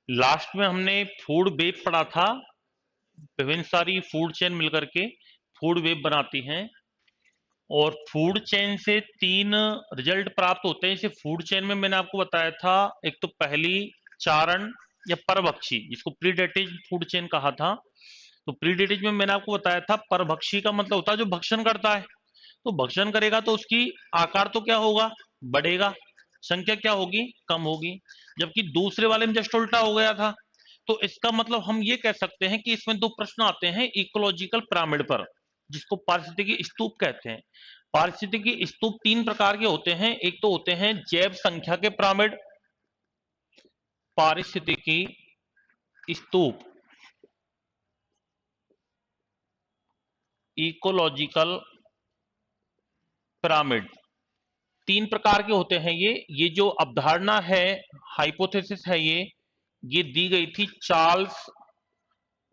Last में हमने food web पढ़ा था। विभिन्न सारी फूड चेन मिलकर के फूड वेब बनाती हैं, और फूड चेन से तीन रिजल्ट प्राप्त होते हैं। इसे फूड चेन में मैंने आपको बताया था, एक तो पहली चारण या परभक्षी, जिसको प्रीडेटिव फूड चेन कहा था। तो प्रीडेटिव में मैंने आपको बताया था, परभक्षी का मतलब होता है जो भक्षण करता है। तो भक्षण करेगा तो उसकी आकार तो क्या होगा, बढ़ेगा, संख्या क्या होगी, कम होगी। जबकि दूसरे वाले में जस्ट उल्टा हो गया था। तो इसका मतलब हम ये कह सकते हैं कि इसमें दो प्रश्न आते हैं इकोलॉजिकल पिरामिड पर, जिसको पारिस्थितिकी स्तूप कहते हैं। पारिस्थितिकी स्तूप तीन प्रकार के होते हैं। एक तो होते हैं जैव संख्या के पिरामिड, पारिस्थितिकी स्तूप, इकोलॉजिकल पिरामिड। तीन प्रकार के होते हैं ये जो अवधारणा है, हाइपोथेसिस है, ये दी गई थी चार्ल्स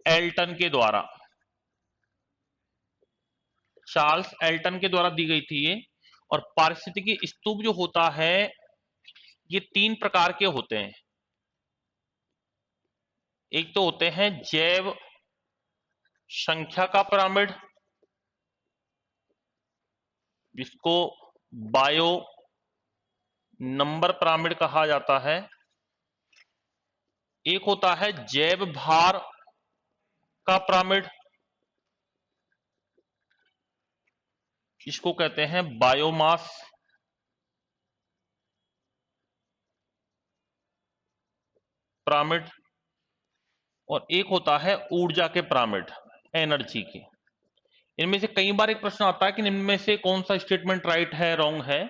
एल्टन के द्वारा। चार्ल्स एल्टन के द्वारा दी गई थी ये। और पारिस्थितिकी स्तूप जो होता है, ये तीन प्रकार के होते हैं। एक तो होते हैं जैव संख्या का पिरामिड, जिसको बायो नंबर पिरामिड कहा जाता है। एक होता है जैव भार का पिरामिड, जिसको कहते हैं बायोमास पिरामिड। और एक होता है ऊर्जा के पिरामिड, एनर्जी के। इनमें से कई बार एक प्रश्न आता है कि इनमें से कौन सा स्टेटमेंट राइट है, रॉन्ग है।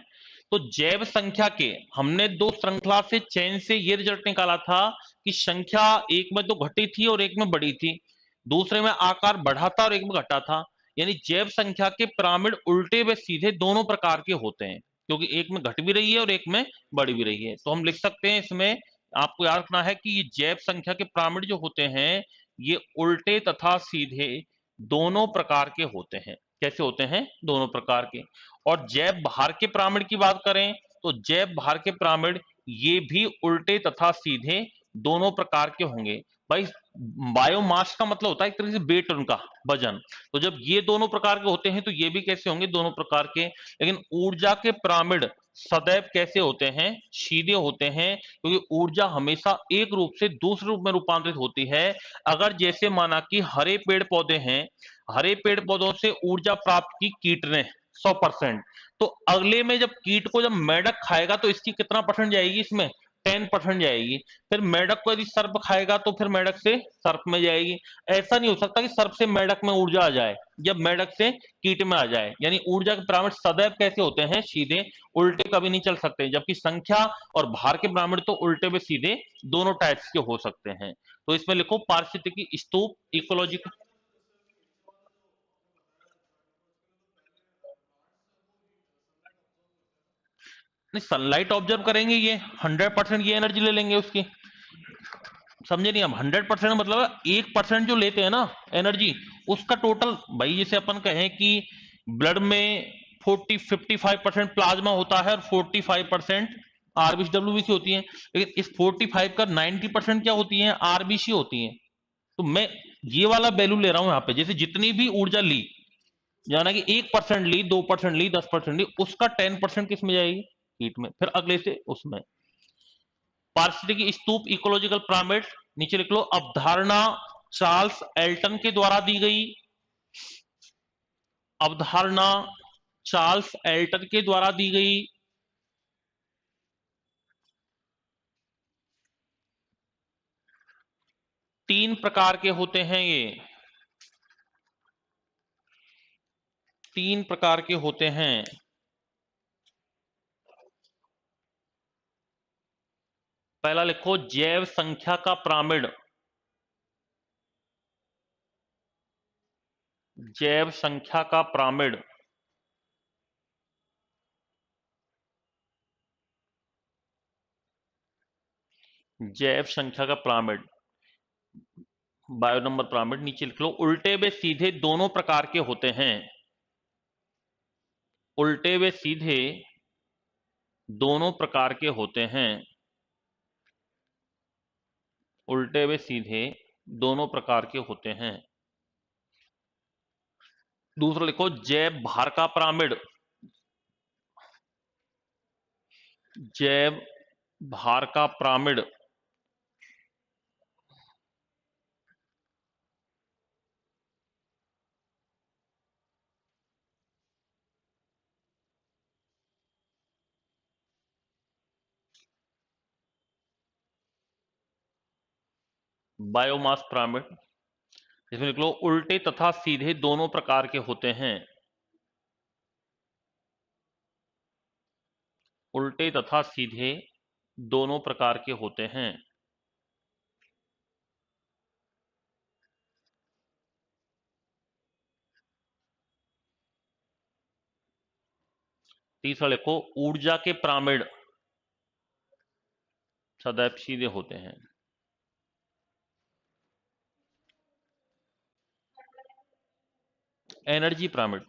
तो जैव संख्या के हमने दो श्रृंखला से चेन से ये रिजल्ट निकाला था कि संख्या एक में तो घटी थी और एक में बढ़ी थी, दूसरे में आकार बढ़ा था और एक में घटा था। यानी जैव संख्या के पिरामिड उल्टे व सीधे दोनों प्रकार के होते हैं, क्योंकि एक में घट भी रही है और एक में बढ़ भी रही है। तो हम लिख सकते हैं इसमें, आपको याद रखना है कि ये जैव संख्या के पिरामिड जो होते हैं, ये उल्टे तथा सीधे दोनों प्रकार के होते हैं। कैसे होते हैं, दोनों प्रकार के। और जैव भार के पिरामिड की बात करें तो जैव भार के पिरामिड ये भी उल्टे तथा सीधे दोनों प्रकार के होंगे। भाई, बायोमास का मतलब होता है एक तरह से वेट, उनका वजन। तो जब ये दोनों प्रकार के होते हैं तो ये भी कैसे होंगे, दोनों प्रकार के। लेकिन ऊर्जा के पिरामिड सदैव कैसे होते हैं, सीधे होते हैं, क्योंकि ऊर्जा हमेशा एक रूप से दूसरे रूप में रूपांतरित होती है। अगर जैसे माना कि हरे पेड़ पौधे हैं, हरे पेड़ पौधों से ऊर्जा प्राप्त की कीट ने 100%, तो अगले में जब कीट को जब मेढक खाएगा तो इसकी कितना परसेंट जाएगी, इसमें 10% जाएगी। फिर मेढक को यदि सर्प खाएगा तो फिर मेढक से सर्प में जाएगी। ऐसा नहीं हो सकता कि सर्प से मेढक में ऊर्जा आ जाए, जब मेढक से कीट में आ जाए। यानी ऊर्जा के पिरामिड सदैव कैसे होते हैं, सीधे, उल्टे कभी नहीं चल सकते। जबकि संख्या और भार के पिरामिड तो उल्टे व सीधे दोनों टाइप्स के हो सकते हैं। तो इसमें लिखो पारिस्थितिकी स्तूप, इकोलॉजिकल। नहीं, सनलाइट ऑब्जर्व करेंगे, ये 100% ये एनर्जी ले लेंगे उसकी। समझे नहीं हम, 100% मतलब 1% जो लेते हैं ना एनर्जी, उसका टोटल। भाई जैसे अपन कहें कि ब्लड में 55% प्लाज्मा होता है और 45% आरबीसी डब्ल्यूबीसी होती है, लेकिन इस 45 का 90% क्या होती है, आरबीसी होती है। तो मैं ये वाला वैल्यू ले रहा हूं यहाँ पे, जैसे जितनी भी ऊर्जा ली, जाना कि 1% ली, 2% ली, 10% ली, उसका 10% किस में जाएगी, हीट में, फिर अगले से उसमें। पारिस्थितिकी स्तूप, इकोलॉजिकल पिरामिड, नीचे लिख लो अवधारणा चार्ल्स एल्टन के द्वारा दी गई। अवधारणा चार्ल्स एल्टन के द्वारा दी गई। तीन प्रकार के होते हैं ये, तीन प्रकार के होते हैं। पहला लिखो जैव संख्या का पिरामिड, जैव संख्या का पिरामिड। जैव संख्या का पिरामिड बायो नंबर पिरामिड नीचे लिख लो। उल्टे व सीधे दोनों प्रकार के होते हैं, उल्टे व सीधे दोनों प्रकार के होते हैं, उल्टे व सीधे दोनों प्रकार के होते हैं। दूसरा लिखो जैव भार का पिरामिड, जैव भार का पिरामिड बायोमास पिरामिड, इसमें लिख लो उल्टे तथा सीधे दोनों प्रकार के होते हैं, उल्टे तथा सीधे दोनों प्रकार के होते हैं। तीसरा लिखो ऊर्जा के पिरामिड सदैव सीधे होते हैं। एनर्जी पिरामिड,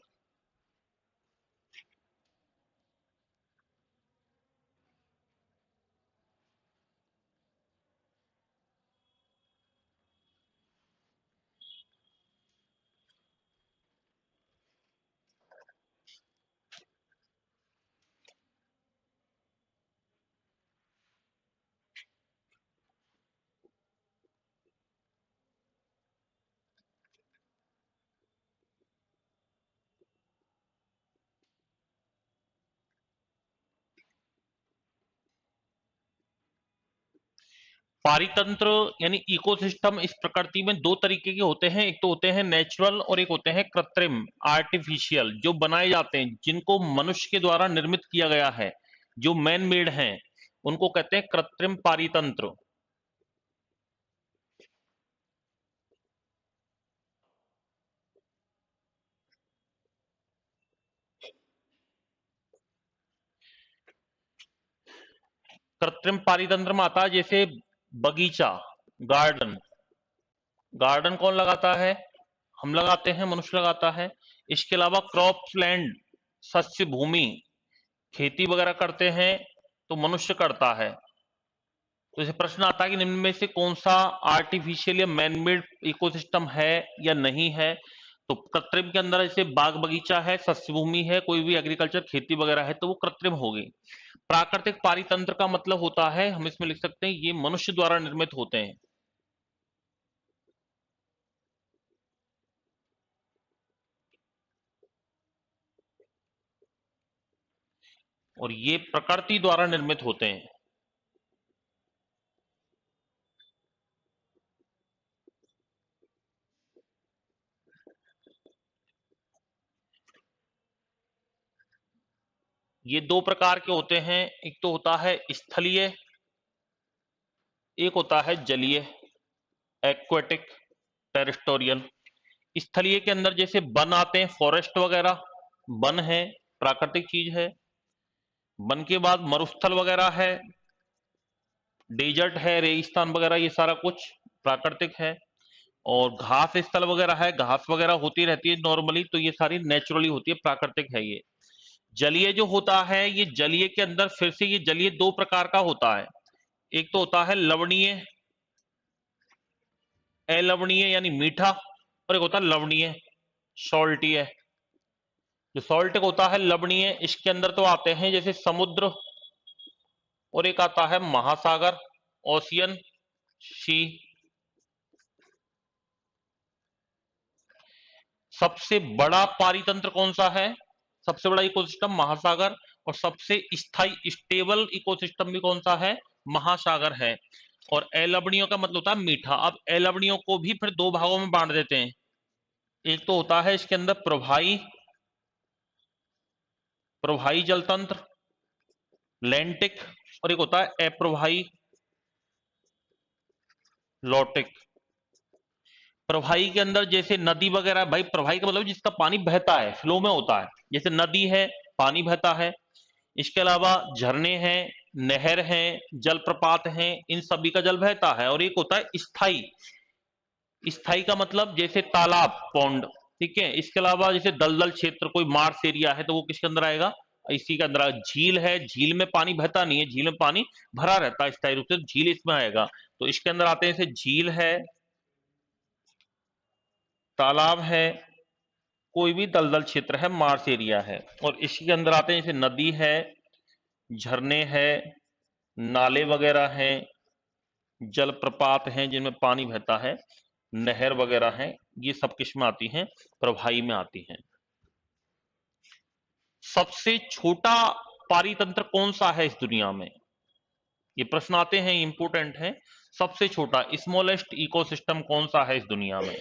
पारितंत्र यानी इकोसिस्टम इस प्रकृति में दो तरीके के होते हैं, एक तो होते हैं नेचुरल और एक होते हैं कृत्रिम, आर्टिफिशियल, जो बनाए जाते हैं, जिनको मनुष्य के द्वारा निर्मित किया गया है, जो मैन मेड हैं, उनको कहते हैं कृत्रिम पारितंत्र। कृत्रिम पारितंत्र में आता है जैसे बगीचा, गार्डन, गार्डन कौन लगाता है? हम लगाते हैं, मनुष्य लगाता है। इसके अलावा क्रॉप्स लैंड, शस्य भूमि, खेती वगैरह करते हैं तो मनुष्य करता है। तो इसे प्रश्न आता है कि निम्न में से कौन सा आर्टिफिशियल या मैनमेड इकोसिस्टम है या नहीं है? तो कृत्रिम के अंदर जैसे बाग बगीचा है, शस्य भूमि है, कोई भी एग्रीकल्चर खेती वगैरह है, तो वो कृत्रिम हो गई। प्राकृतिक पारितंत्र का मतलब होता है, हम इसमें लिख सकते हैं, ये मनुष्य द्वारा निर्मित होते हैं। और ये प्रकृति द्वारा निर्मित होते हैं। ये दो प्रकार के होते हैं, एक तो होता है स्थलीय, एक होता है जलीय, एक्वेटिक, टेरेस्टोरियल। स्थलीय के अंदर जैसे वन आते हैं, फॉरेस्ट वगैरह, वन है, प्राकृतिक चीज है। वन के बाद मरुस्थल वगैरह है, डेजर्ट है, रेगिस्तान वगैरह, ये सारा कुछ प्राकृतिक है। और घास स्थल वगैरह है, घास वगैरह होती रहती है नॉर्मली, तो ये सारी नेचुरली होती है, प्राकृतिक है ये। जलीय जो होता है, ये जलीय के अंदर फिर से ये जलीय दो प्रकार का होता है, एक तो होता है लवणीय, अलवणीय यानी मीठा, और एक होता है लवणीय, सॉल्टी है। जो सॉल्ट होता है लवणीय, इसके अंदर तो आते हैं जैसे समुद्र, और एक आता है महासागर, ओशियन, सी। सबसे बड़ा पारितंत्र कौन सा है? सबसे बड़ा इकोसिस्टम महासागर, और सबसे स्थायी स्टेबल इकोसिस्टम भी कौन सा है? महासागर है। और अलवणियों का मतलब होता है मीठा। अब अलवणियों को भी फिर दो भागों में बांट देते हैं, एक तो होता है इसके अंदर प्रवाही, प्रवाही जल तंत्र, लैंटिक, और एक होता है अप्रवाही, लौटिक। प्रवाही के अंदर जैसे नदी वगैरह, भाई प्रवाही का मतलब जिसका पानी बहता है, फ्लो में होता है, जैसे नदी है, पानी बहता है। इसके अलावा झरने हैं, नहर हैं, जलप्रपात हैं, इन सभी का जल बहता है। और एक होता है स्थाई, स्थाई का मतलब जैसे तालाब, पौंड, ठीक है। इसके अलावा जैसे दलदल क्षेत्र, कोई मार्श एरिया है तो वो किसके अंदर आएगा, इसी के अंदर आएगा। झील है, झील में पानी बहता नहीं है, झील में पानी भरा रहता है स्थायी रूप से, तो झील इसमें आएगा। तो इसके अंदर आते हैं जैसे झील है, तालाब है, कोई भी दलदल क्षेत्र है, मार्श एरिया है। और इसके अंदर आते हैं जैसे नदी है, झरने हैं, नाले वगैरह हैं, जलप्रपात हैं जिनमें पानी बहता है, नहर वगैरह हैं, ये सब किस में आती हैं, प्रवाही में आती हैं। सबसे छोटा पारितंत्र कौन सा है इस दुनिया में, ये प्रश्न आते हैं, इंपोर्टेंट है। सबसे छोटा स्मॉलेस्ट इकोसिस्टम कौन सा है इस दुनिया में,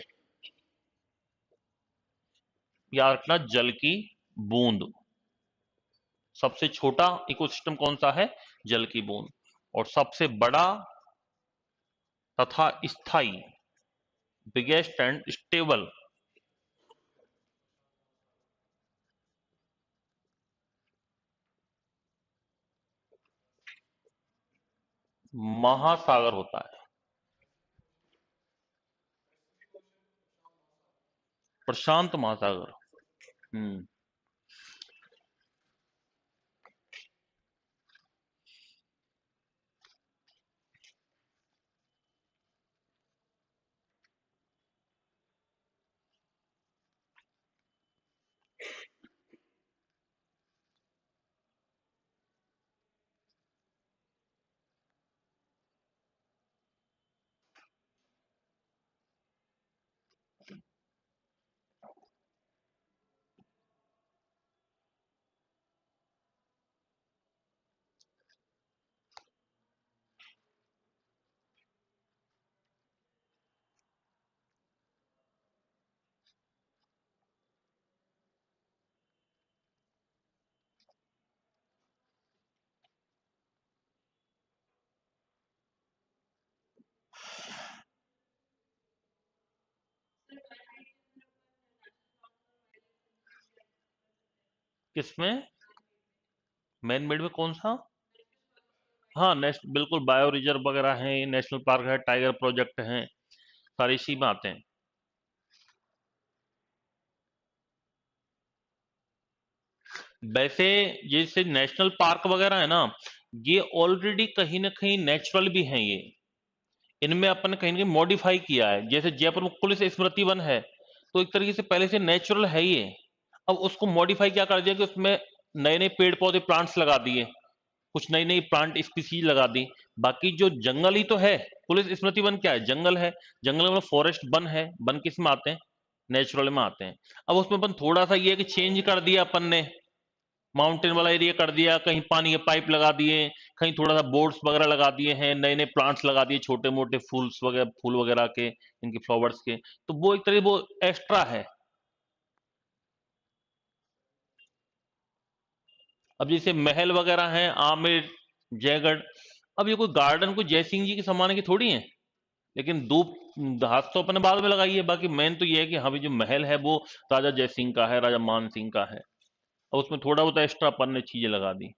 याद रखना, जल की बूंद। सबसे छोटा इकोसिस्टम कौन सा है, जल की बूंद। और सबसे बड़ा तथा स्थायी, बिगेस्ट एंड स्टेबल, महासागर होता है। प्रशांत महासागर। हम्म। किसमें, मैन मेड में कौन सा, हाँ नेशनल, बिल्कुल बायो रिजर्व वगैरह है, नेशनल पार्क है, टाइगर प्रोजेक्ट है, सारे इसी में आते हैं। वैसे जैसे नेशनल पार्क वगैरह है ना, ये ऑलरेडी कहीं ना कहीं नेचुरल भी हैं ये, इनमें अपन ने कहीं ना कहीं मॉडिफाई किया है। जैसे जयपुर में पुलिस स्मृति वन है, तो एक तरीके से पहले से नेचुरल है ये, अब उसको मॉडिफाई क्या कर दिया कि उसमें नए नए पेड़ पौधे प्लांट्स लगा दिए, कुछ नई नई प्लांट स्पीसीज लगा दी। बाकी जो जंगल ही तो है, पुलिस स्मृति वन क्या है, जंगल है। जंगल में फॉरेस्ट वन है, वन किस में आते हैं, नेचुरल में आते हैं। अब उसमें अपन थोड़ा सा ये है कि चेंज कर दिया अपन ने, माउंटेन वाला एरिया कर दिया, कहीं पानी के पाइप लगा दिए, कहीं थोड़ा सा बोर्ड्स वगैरह लगा दिए हैं, नए नए प्लांट्स लगा दिए, छोटे मोटे फूल्स वगैरह, फूल वगैरह के, इनके फ्लावर्स के, तो वो एक तरह वो एक्स्ट्रा है। अब जैसे महल वगैरह हैं, आमेर, जयगढ़, अब ये कोई गार्डन कोई जयसिंह जी के जमाने की थोड़ी है, लेकिन धूप घास तो अपने बाद में लगाई है। बाकी मेन तो ये है कि हाँ भी जो महल है वो राजा जयसिंह का है, राजा मान सिंह का है, और उसमें थोड़ा बहुत एक्स्ट्रा अपन ने चीजें लगा दी।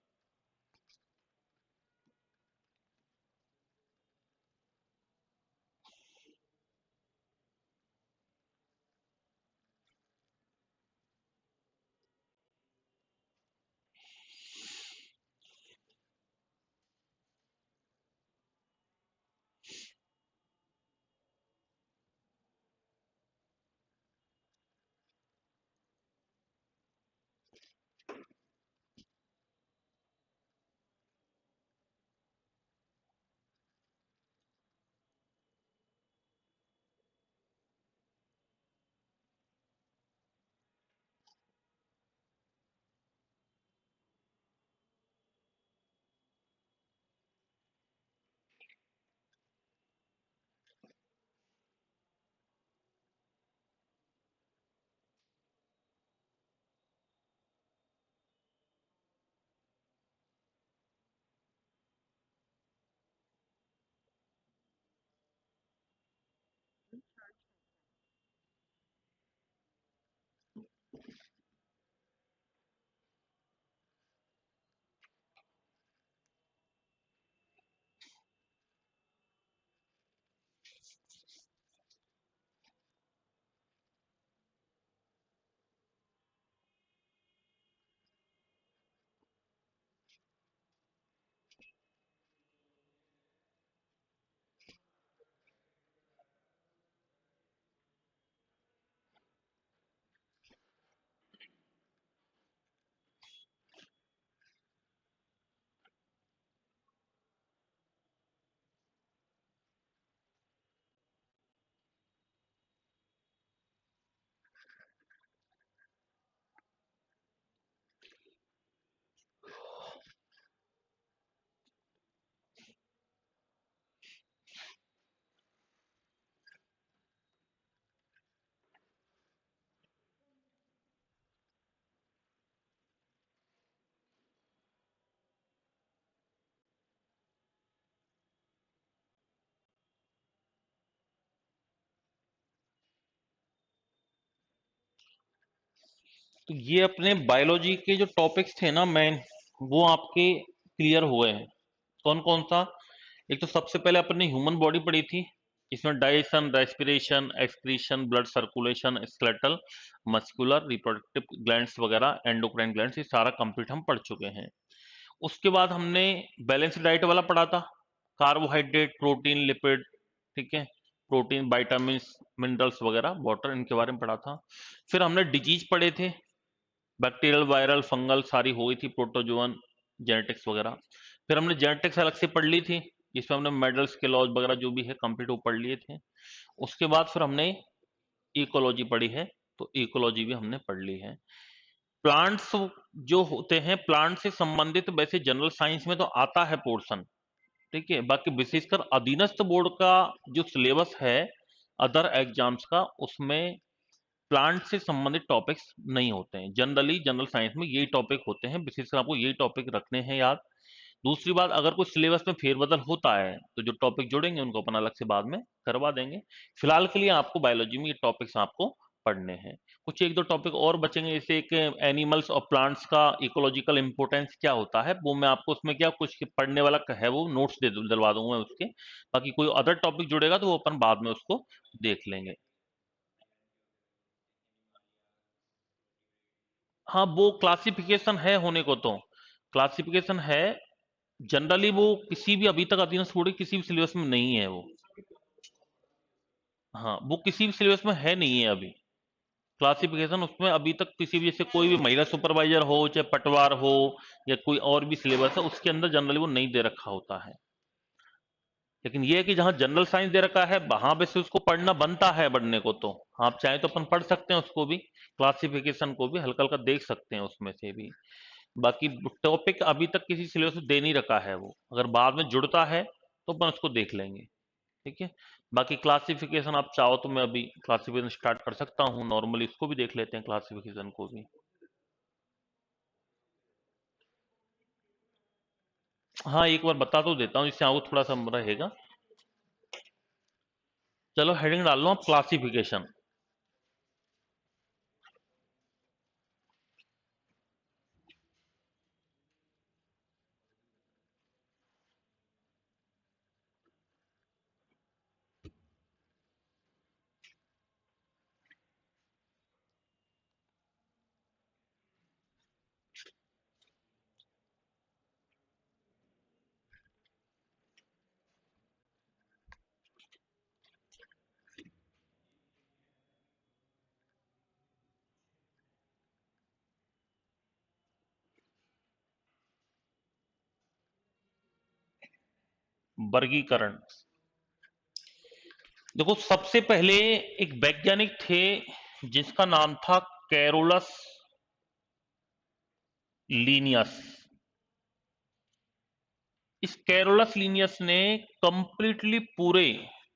तो ये अपने बायोलॉजी के जो टॉपिक्स थे ना मेन, वो आपके क्लियर हुए हैं। कौन कौन सा? एक तो सबसे पहले अपन ने ह्यूमन बॉडी पढ़ी थी, इसमें digestion, respiration, excretion, blood circulation, skeletal, muscular, reproductive glands वगैरह, एंडोक्राइन ग्लैंड्स, ये सारा कंप्लीट हम पढ़ चुके हैं। उसके बाद हमने बैलेंस डाइट वाला पढ़ा था, कार्बोहाइड्रेट, प्रोटीन, लिपिड, ठीक है, प्रोटीन, विटामिन, मिनरल्स वगैरह, वाटर, इनके बारे में पढ़ा था। फिर हमने डिजीज पढ़े थे, बैक्टीरियल, वायरल, फंगल, सारी हो गई थी, प्रोटोजोअन, जेनेटिक्स वगैरह। फिर हमने जेनेटिक्स अलग से पढ़ ली थी, जिसमें हमने मेडल्स के लॉज वगैरह जो भी है कंप्लीट वो पढ़ लिए थे। उसके बाद फिर हमने इकोलॉजी पढ़ी है, तो इकोलॉजी भी हमने पढ़ ली है। प्लांट्स जो होते हैं, प्लांट से संबंधित वैसे जनरल साइंस में तो आता है पोर्शन, ठीक है, बाकी विशेषकर अधीनस्थ बोर्ड का जो सिलेबस है अदर एग्जाम्स का, उसमें प्लांट से संबंधित टॉपिक्स नहीं होते हैं। जनरली जनरल साइंस में यही टॉपिक होते हैं, विशेषकर आपको यही टॉपिक रखने हैं याद। दूसरी बात, अगर कोई सिलेबस में फेरबदल होता है तो जो टॉपिक जुड़ेंगे उनको अपन अलग से बाद में करवा देंगे। फिलहाल के लिए आपको बायोलॉजी में ये टॉपिक्स आपको पढ़ने हैं। कुछ एक दो टॉपिक और बचेंगे, जैसे एक एनिमल्स और प्लांट्स का इकोलॉजिकल इंपोर्टेंस क्या होता है, वो मैं आपको उसमें क्या कुछ पढ़ने वाला है वो नोट्स दिलवा दूंगा मैं उसके। बाकी कोई अदर टॉपिक जुड़ेगा तो वो अपन बाद में उसको देख लेंगे। हाँ, वो क्लासिफिकेशन है होने को तो, क्लासिफिकेशन है। जनरली वो किसी भी अभी तक अधीनस्थ बोर्ड के किसी भी सिलेबस में नहीं है वो। हाँ, वो किसी भी सिलेबस में है नहीं है अभी क्लासिफिकेशन, उसमें अभी तक किसी भी, जैसे कोई भी महिला सुपरवाइजर हो, चाहे पटवार हो, या कोई और भी सिलेबस है उसके अंदर जनरली वो नहीं दे रखा होता है। लेकिन ये है कि जहां जनरल साइंस दे रखा है वहां पे से उसको पढ़ना बनता है, पढ़ने को तो आप चाहें तो अपन पढ़ सकते हैं उसको भी, क्लासिफिकेशन को भी हल्का हल्का देख सकते हैं उसमें से भी। बाकी टॉपिक अभी तक किसी सिलेबस में दे नहीं रखा है वो, अगर बाद में जुड़ता है तो अपन उसको देख लेंगे, ठीक है। बाकी क्लासिफिकेशन आप चाहो तो मैं अभी क्लासिफिकेशन स्टार्ट कर सकता हूँ, नॉर्मली इसको भी देख लेते हैं, क्लासिफिकेशन को भी। हाँ, एक बार बता तो देता हूँ जिससे आपको थोड़ा सा रहेगा। चलो हेडिंग डाल लो आप, क्लासिफिकेशन। वर्गीकरण। देखो, सबसे पहले एक वैज्ञानिक थे जिसका नाम था कैरोलस लीनियस। इस कैरोलस लीनियस ने कंप्लीटली पूरे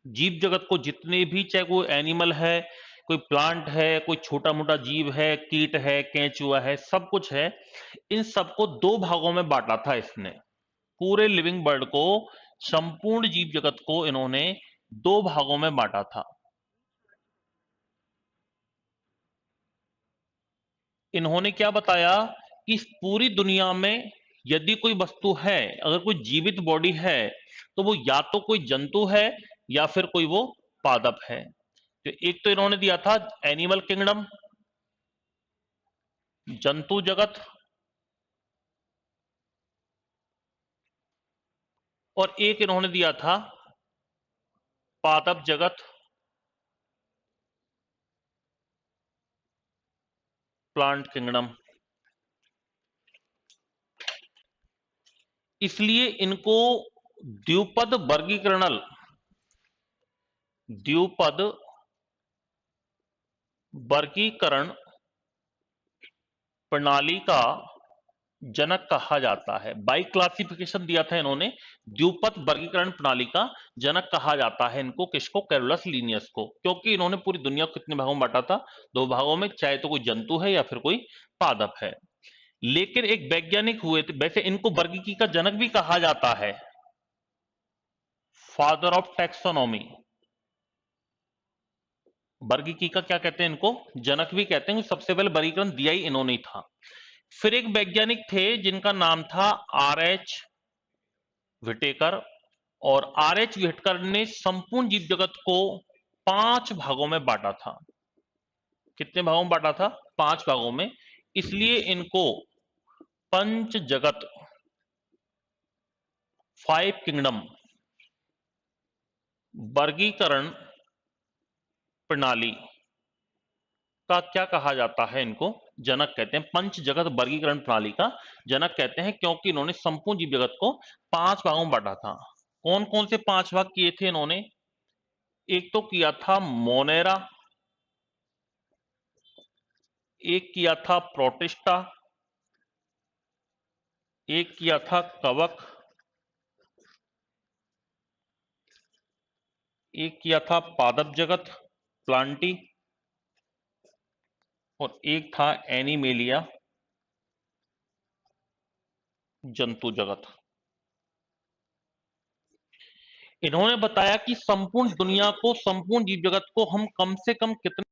जीव जगत को, जितने भी, चाहे कोई एनिमल है, कोई प्लांट है, कोई छोटा मोटा जीव है, कीट है, केंचुआ है, सब कुछ है, इन सबको दो भागों में बांटा था इसने। पूरे लिविंग वर्ल्ड को, संपूर्ण जीव जगत को इन्होंने दो भागों में बांटा था। इन्होंने क्या बताया कि इस पूरी दुनिया में यदि कोई वस्तु है, अगर कोई जीवित बॉडी है, तो वो या तो कोई जंतु है या फिर कोई वो पादप है। तो एक तो इन्होंने दिया था एनिमल किंगडम, जंतु जगत, और एक इन्होंने दिया था पादप जगत, प्लांट किंगडम। इसलिए इनको द्विपद वर्गीकरणल, द्विपद वर्गीकरण प्रणाली का जनक कहा जाता है। बाई क्लासिफिकेशन दिया था इन्होंने, द्विपद वर्गीकरण प्रणाली का जनक कहा जाता है इनको, किसको? कैरोलस लीनियस को। क्योंकि इन्होंने पूरी दुनिया को कितने भागों में बांटा था? दो भागों में, चाहे तो कोई जंतु है या फिर कोई पादप है। लेकिन एक वैज्ञानिक हुए थे, वैसे इनको वर्गीकी का जनक भी कहा जाता है, फादर ऑफ टैक्सोनॉमी। वर्गीकी का क्या कहते हैं इनको, जनक भी कहते हैं, सबसे पहले वर्गीकरण दिया ही इन्होंने ही था। फिर एक वैज्ञानिक थे जिनका नाम था आर.एच. विटेकर, और आर.एच. विटेकर ने संपूर्ण जीव जगत को 5 भागों में बांटा था। कितने भागों में बांटा था? 5 भागों में। इसलिए इनको पंच जगत, 5 किंगडम वर्गीकरण प्रणाली का क्या कहा जाता है? इनको जनक कहते हैं। पंच जगत वर्गीकरण प्रणाली का जनक कहते हैं, क्योंकि इन्होंने संपूर्ण जीव जगत को 5 भागों में बांटा था। कौन कौन से 5 भाग किए थे इन्होंने? एक तो किया था मोनेरा, एक किया था प्रोटिस्टा, एक किया था कवक, एक किया था पादप जगत प्लांटी, और एक था एनिमेलिया जंतु जगत। इन्होंने बताया कि संपूर्ण दुनिया को, संपूर्ण जीव जगत को हम कम से कम कितने